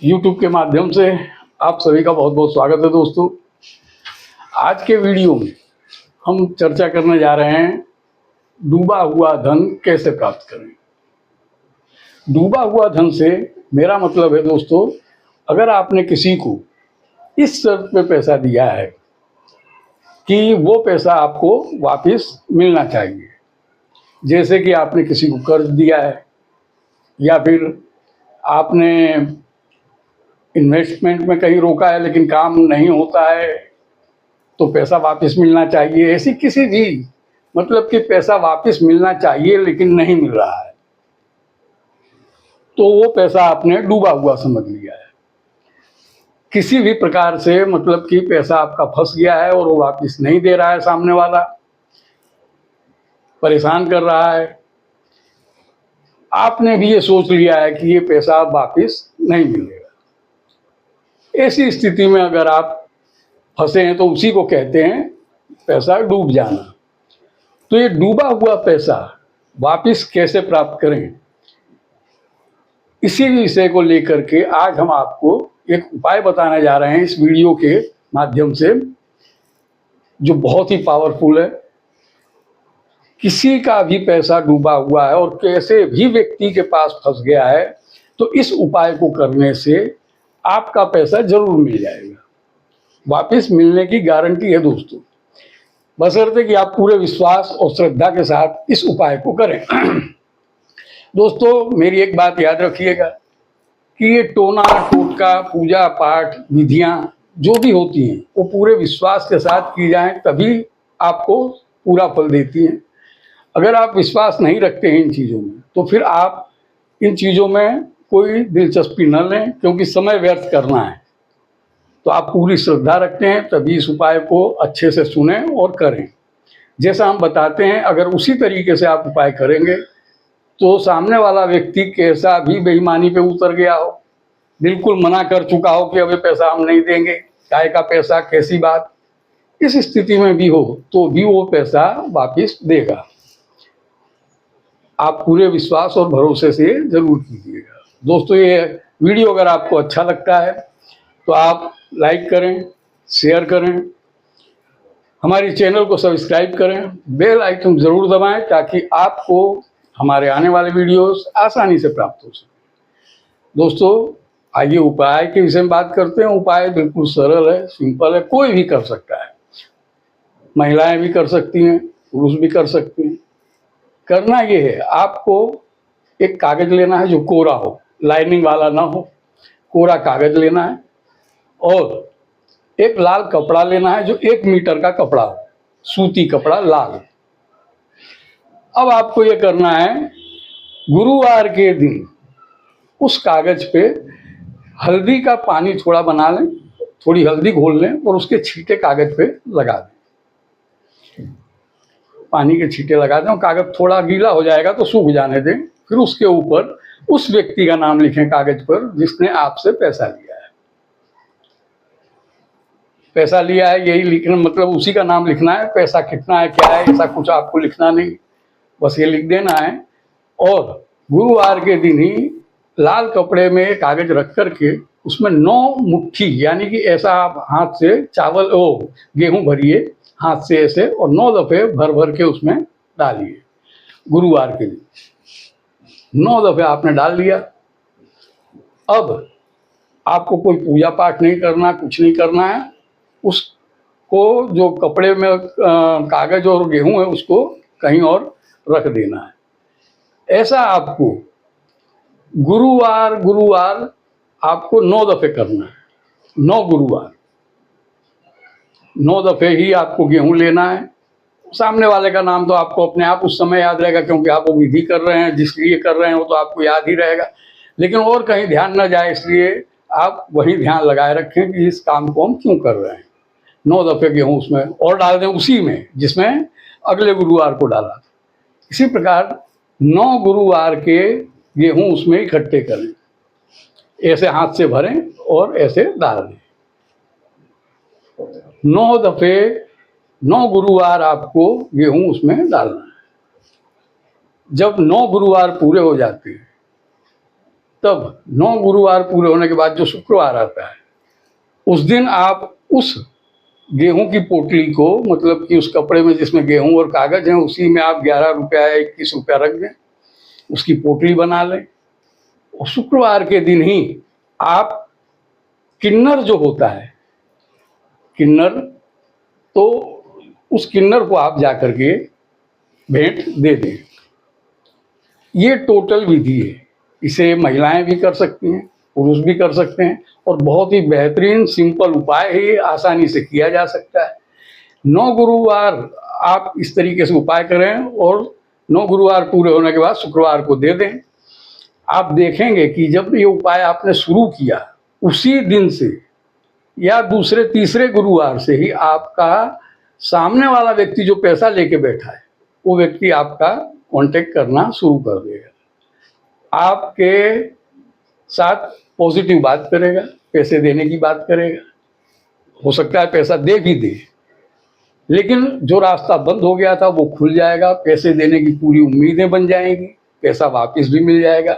YouTube के माध्यम से आप सभी का बहुत बहुत स्वागत है दोस्तों। आज के वीडियो में हम चर्चा करने जा रहे हैं डूबा हुआ धन कैसे प्राप्त करें। डूबा हुआ धन से मेरा मतलब है दोस्तों, अगर आपने किसी को इस शर्त पे पैसा दिया है कि वो पैसा आपको वापस मिलना चाहिए, जैसे कि आपने किसी को कर्ज दिया है या फिर आपने इन्वेस्टमेंट में कहीं रोका है लेकिन काम नहीं होता है तो पैसा वापस मिलना चाहिए। ऐसी किसी भी मतलब कि पैसा वापस मिलना चाहिए लेकिन नहीं मिल रहा है तो वो पैसा आपने डूबा हुआ समझ लिया है। किसी भी प्रकार से मतलब कि पैसा आपका फंस गया है और वो वापस नहीं दे रहा है, सामने वाला परेशान कर रहा है, आपने भी ये सोच लिया है कि ये पैसा वापस नहीं मिलेगा। ऐसी स्थिति में अगर आप फंसे हैं तो उसी को कहते हैं पैसा डूब जाना। तो ये डूबा हुआ पैसा वापस कैसे प्राप्त करें, इसी विषय को लेकर के आज हम आपको एक उपाय बताने जा रहे हैं इस वीडियो के माध्यम से, जो बहुत ही पावरफुल है। किसी का भी पैसा डूबा हुआ है और कैसे भी व्यक्ति के पास फंस गया है तो इस उपाय को करने से आपका पैसा जरूर मिल जाएगा। वापस मिलने की गारंटी है दोस्तों, बशर्ते कि आप पूरे विश्वास और श्रद्धा के साथ इस उपाय को करें। दोस्तों मेरी एक बात याद रखिएगा कि ये टोना टोटका पूजा पाठ विधियां जो भी होती हैं वो पूरे विश्वास के साथ की जाएं तभी आपको पूरा फल देती हैं। अगर आप विश्वास नहीं रखते हैं इन चीज़ों में तो फिर आप इन चीज़ों में कोई दिलचस्पी न लें, क्योंकि समय व्यर्थ करना है। तो आप पूरी श्रद्धा रखते हैं तभी इस उपाय को अच्छे से सुनें और करें। जैसा हम बताते हैं अगर उसी तरीके से आप उपाय करेंगे तो सामने वाला व्यक्ति कैसा भी बेईमानी पे उतर गया हो, बिल्कुल मना कर चुका हो कि अभी पैसा हम नहीं देंगे, काय का पैसा, कैसी बात, इस स्थिति में भी हो तो भी वो पैसा वापस देगा। आप पूरे विश्वास और भरोसे से जरूर कीजिएगा। दोस्तों ये वीडियो अगर आपको अच्छा लगता है तो आप लाइक करें, शेयर करें, हमारे चैनल को सब्सक्राइब करें, बेल आइकन ज़रूर दबाएं ताकि आपको हमारे आने वाले वीडियोस आसानी से प्राप्त हो सके। दोस्तों आइए उपाय के विषय में बात करते हैं। उपाय बिल्कुल सरल है, सिंपल है, कोई भी कर सकता है। महिलाएं भी कर सकती हैं, पुरुष भी कर सकते हैं। करना ये है, आपको एक कागज़ लेना है जो कोरा हो, लाइनिंग वाला ना हो, कोरा कागज़ लेना है और एक लाल कपड़ा लेना है जो 1 मीटर का कपड़ा हो, सूती कपड़ा लाल। अब आपको ये करना है, गुरुवार के दिन उस कागज पे हल्दी का पानी थोड़ा बना लें, थोड़ी हल्दी घोल लें और उसके छींटे कागज पे लगा दें। पानी के छींटे लगा दें और कागज थोड़ा गीला हो जाएगा तो सूख जाने दें। फिर उसके ऊपर उस व्यक्ति का नाम लिखें कागज पर जिसने आपसे पैसा लिया है। पैसा लिया है यही लिखना, मतलब उसी का नाम लिखना है। पैसा कितना है, क्या है, ऐसा कुछ आपको लिखना नहीं, बस ये लिख देना है। और गुरुवार के दिन ही लाल कपड़े में कागज रख करके उसमें 9 मुट्ठी, यानी कि ऐसा आप हाथ से गेहूं भरिए हाथ से ऐसे और 9 दफे भर भर के उसमें डालिए। गुरुवार के दिन 9 दफे आपने डाल लिया। अब आपको कोई पूजा पाठ नहीं करना, कुछ नहीं करना है। उसको जो कपड़े में कागज और गेहूं है उसको कहीं और रख देना है। ऐसा आपको गुरुवार आपको 9 दफे करना है। 9 गुरुवार 9 दफे ही आपको गेहूं लेना है। सामने वाले का नाम तो आपको अपने आप उस समय याद रहेगा, क्योंकि आप वो विधि कर रहे हैं, जिस लिए कर रहे हैं वो तो आपको याद ही रहेगा, लेकिन और कहीं ध्यान न जाए इसलिए आप वही ध्यान लगाए रखें कि इस काम को हम क्यों कर रहे हैं। 9 दफे गेहूं उसमें और डाल दें, उसी में जिसमें अगले गुरुवार को डाला। इसी प्रकार 9 गुरुवार के गेहूं उसमें इकट्ठे करें, ऐसे हाथ से भरें और ऐसे डाल दें। 9 दफे 9 गुरुवार आपको गेहूं उसमें डालना है। जब 9 गुरुवार पूरे हो जाते हैं तब 9 गुरुवार पूरे होने के बाद जो शुक्रवार आता है, उस दिन आप उस गेहूं की पोटली को, मतलब कि उस कपड़े में जिसमें गेहूं और कागज हैं, उसी में आप 11 रुपया या 21 रुपया रख दें, उसकी पोटली बना लें। और शुक्रवार के दिन ही आप किन्नर जो होता है, किन्नर, तो उस किन्नर को आप जा करके भेंट दे दें। ये टोटल विधि है। इसे महिलाएं भी कर सकती हैं, पुरुष भी कर सकते हैं, और बहुत ही बेहतरीन सिंपल उपाय है ये, आसानी से किया जा सकता है। 9 गुरुवार आप इस तरीके से उपाय करें और 9 गुरुवार पूरे होने के बाद शुक्रवार को दे दें। आप देखेंगे कि जब ये उपाय आपने शुरू किया, उसी दिन से या दूसरे तीसरे गुरुवार से ही आपका सामने वाला व्यक्ति जो पैसा लेके बैठा है, वो व्यक्ति आपका कांटेक्ट करना शुरू कर देगा, आपके साथ पॉजिटिव बात करेगा, पैसे देने की बात करेगा। हो सकता है पैसा दे भी दे, लेकिन जो रास्ता बंद हो गया था वो खुल जाएगा, पैसे देने की पूरी उम्मीदें बन जाएंगी, पैसा वापस भी मिल जाएगा।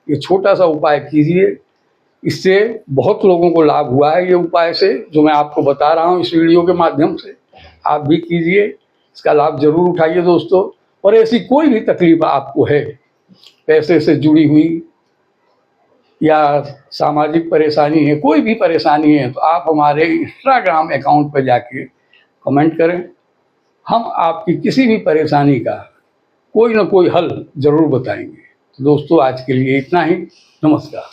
ये छोटा सा उपाय कीजिए, इससे बहुत लोगों को लाभ हुआ है। ये उपाय से जो मैं आपको बता रहा हूँ इस वीडियो के माध्यम से, आप भी कीजिए, इसका लाभ जरूर उठाइए दोस्तों। और ऐसी कोई भी तकलीफ आपको है, पैसे से जुड़ी हुई या सामाजिक परेशानी है, कोई भी परेशानी है, तो आप हमारे इंस्टाग्राम अकाउंट पर जाके कमेंट करें। हम आपकी किसी भी परेशानी का कोई ना कोई हल जरूर बताएंगे। तो दोस्तों, आज के लिए इतना ही। नमस्कार।